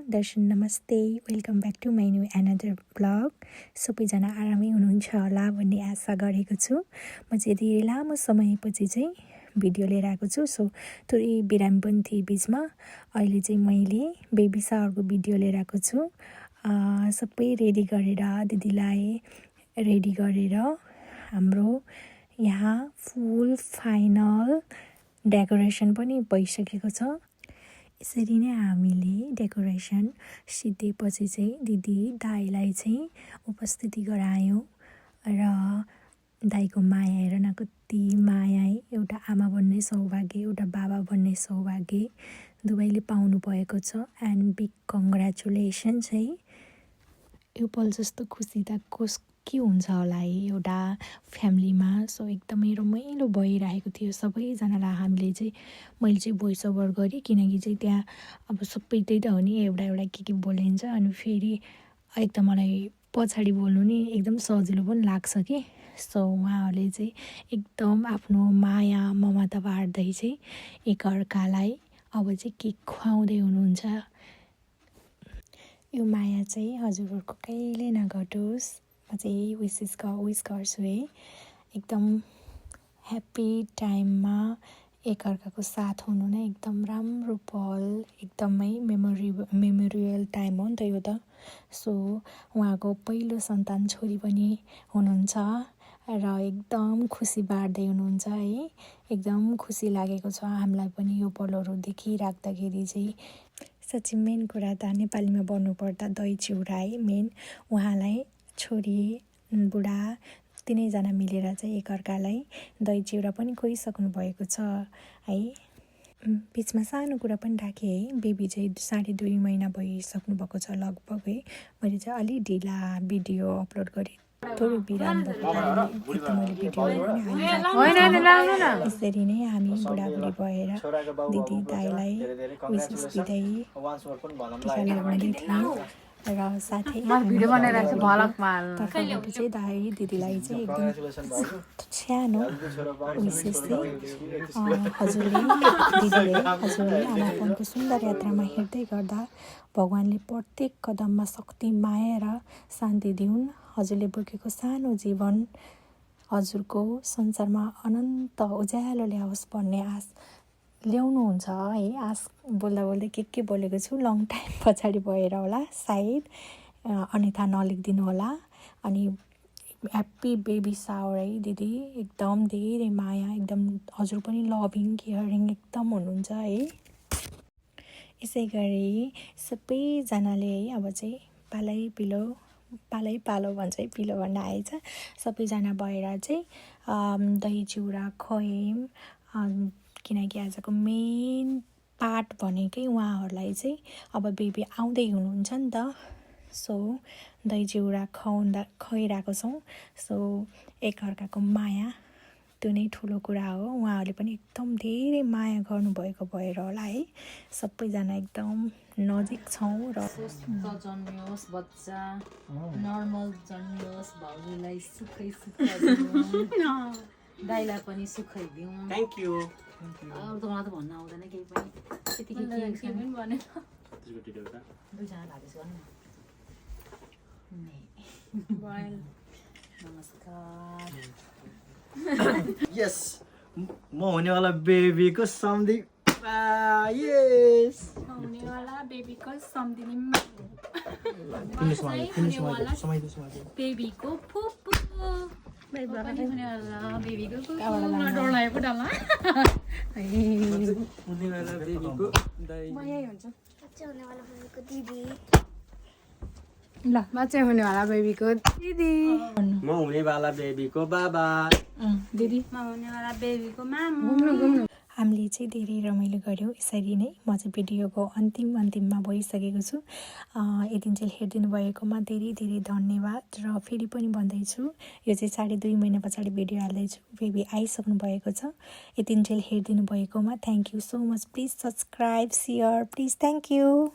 दर्शन नमस्ते, welcome back to my new another blog. सबैजना आरामै हुनुहुन्छ होला भन्ने आशा गरेको छु। म चाहिँ धेरै लामो समयपछि चाहिँ भिडियो लिएर आएको छु। सो थोरै बिरामी पनि थिएँ बिचमा। अहिले चाहिँ मैले बेबी सावरको भिडियो लिएर आएको छु। सबै रेडी गरेर दिदीलाई रेडी गरेर हाम्रो यहाँ फुल फाइनल डेकोरेसन पनि भइसकेको छ। यसरी नै हामीले डेकोरेसन सिद्धेपछि चाहिँ दिदी दाइलाई चाहिँ उपस्थिति गरायौँ र दाइको माया हेर न कति माया है। एउटा आमा बन्ने सौभाग्य, एउटा बाबा बन्ने सौभाग्य दुवैले पाउनु भएको छ। एन्ड बिग कङ्ग्रेचुलेसन्स है। यो पल जस्तो खुसी त के हुन्छ होला है एउटा फ्यामिलीमा। सो एकदमै रमाइलो भइरहेको थियो सबैजनालाई। हामीले चाहिँ मैले चाहिँ भोइस ओभर गरेँ किनकि चाहिँ त्यहाँ अब सबै त्यही त हो नि, एउटा एउटा के बोलिन्छ। अनि फेरि एकदम मलाई पछाडि बोल्नु नि एकदम सजिलो पनि लाग्छ कि। सो उहाँहरूले चाहिँ एकदम आफ्नो माया ममता बाँड्दै चाहिँ एकअर्कालाई अब चाहिँ केक खुवाउँदै हुनुहुन्छ। यो माया चाहिँ हजुरहरूको कहिले नघटोस्, म चाहिँ विस गर्छु है। एकदम ह्याप्पी टाइममा एकअर्काको साथ हुनु नै एकदम राम्रो पल, एकदमै मेमोरियल टाइम हो नि त यो त। सो उहाँको पहिलो सन्तान छोरी पनि हुनुहुन्छ र एकदम खुसी बाँड्दै हुनुहुन्छ है। एकदम खुसी लागेको छ हामीलाई पनि यो पलहरू देखिराख्दाखेरि चाहिँ। साँच्चै मेन कुरा त नेपालीमा भन्नुपर्दा दही चिउरा है मेन। उहाँलाई छोरी बुढा तिनैजना मिलेर चाहिँ एकअर्कालाई दही चिउरा पनि खुवाइसक्नु भएको छ है। बिचमा सानो कुरा पनि राखेँ है। बेबी चाहिँ 2.5 महिना भइसक्नु भएको छ लगभग है। मैले चाहिँ अलि ढिला भिडियो अपलोड गरेँ, थोरै बिराम भएको कारणले मैले भिडियो यसरी नै हामी बुढाबुढी भएर दिदी दाइलाई विशेष दिँदै टिका लगाउँदै थियौँ र साथै तर्फबाट चाहिँ दाइ दिदीलाई चाहिँ एकदम सानो विशेष चाहिँ हजुरले आमापनको सुन्दर यात्रामा हिँड्दै गर्दा भगवान्ले प्रत्येक कदममा शक्ति माया र शान्ति दिउन्। हजुरले बोकेको सानो जीवन हजुरको संसारमा अनन्त उज्यालो ल्याओस् भन्ने आश ल्याउनुहुन्छ है। आश बोल्दा बोल्दै के बोलेको छु, लङ टाइम पछाडि भएर होला सायद, अन्यथा नलेखिदिनु होला। अनि ह्याप्पी बेबी सावर है दिदी। एकदम धेरै माया, एकदम हजुर पनि लभिङ केयरिङ एकदम हुनुहुन्छ है। यसै गरी सबैजनाले है अब चाहिँ पालै पालो भन्छ है, पिलो भन्न आएछ। सबैजना भएर चाहिँ दही चिउरा खुवायौँ किनकि आजको मेन पार्ट भनेकै उहाँहरूलाई चाहिँ अब बेबी आउँदै हुनुहुन्छ नि त। सो दही चिउरा खुवाइरहेको छौँ। सो एकअर्काको माया त्यो नै ठुलो कुरा हो। उहाँहरूले पनि एकदम धेरै माया गर्नुभएको भएर होला है। सबैजना एकदम नजिक छौँ र जन्मियोस् बच्चा, नर्मल जन्मियोस्, भाउजूलाई सुखै दिउँ, दाइलाई पनि सुखै दिउँ। Thank you. अब त मलाई त भन्न आउँदैन केही पनि, त्यतिकै के पनि भनेन। दुईजना भागेछ भन्नु नमस्कार। यस, म हुनेवाला बेबीको सम्धि। यस, हुनेवाला बेबीको सम्धिनी बेबीको फुपू हुनेवाला बेबीको डोलायो पो डल्ला हुनेवाला बेबीको माया हुन्छ। ल बच्चा हुनेवाला बेबीको दिदी, म हुनेवाला बेबीको बाबा, दिदी म हुनेवाला बेबीको मामु। हामीले चाहिँ धेरै रमाइलो गऱ्यौँ। यसरी नै म चाहिँ भिडियोको अन्तिममा भइसकेको छु। यतिन्जेल हेरिदिनु भएकोमा धेरै धेरै धन्यवाद। र फेरि पनि भन्दैछु, यो चाहिँ 2.5 महिना पछाडि भिडियो हाल्दैछु। बेबी आइसक्नु भएको छ। यतिन्जेल हेरिदिनु भएकोमा thank you so much. Please subscribe, share, please, thank you.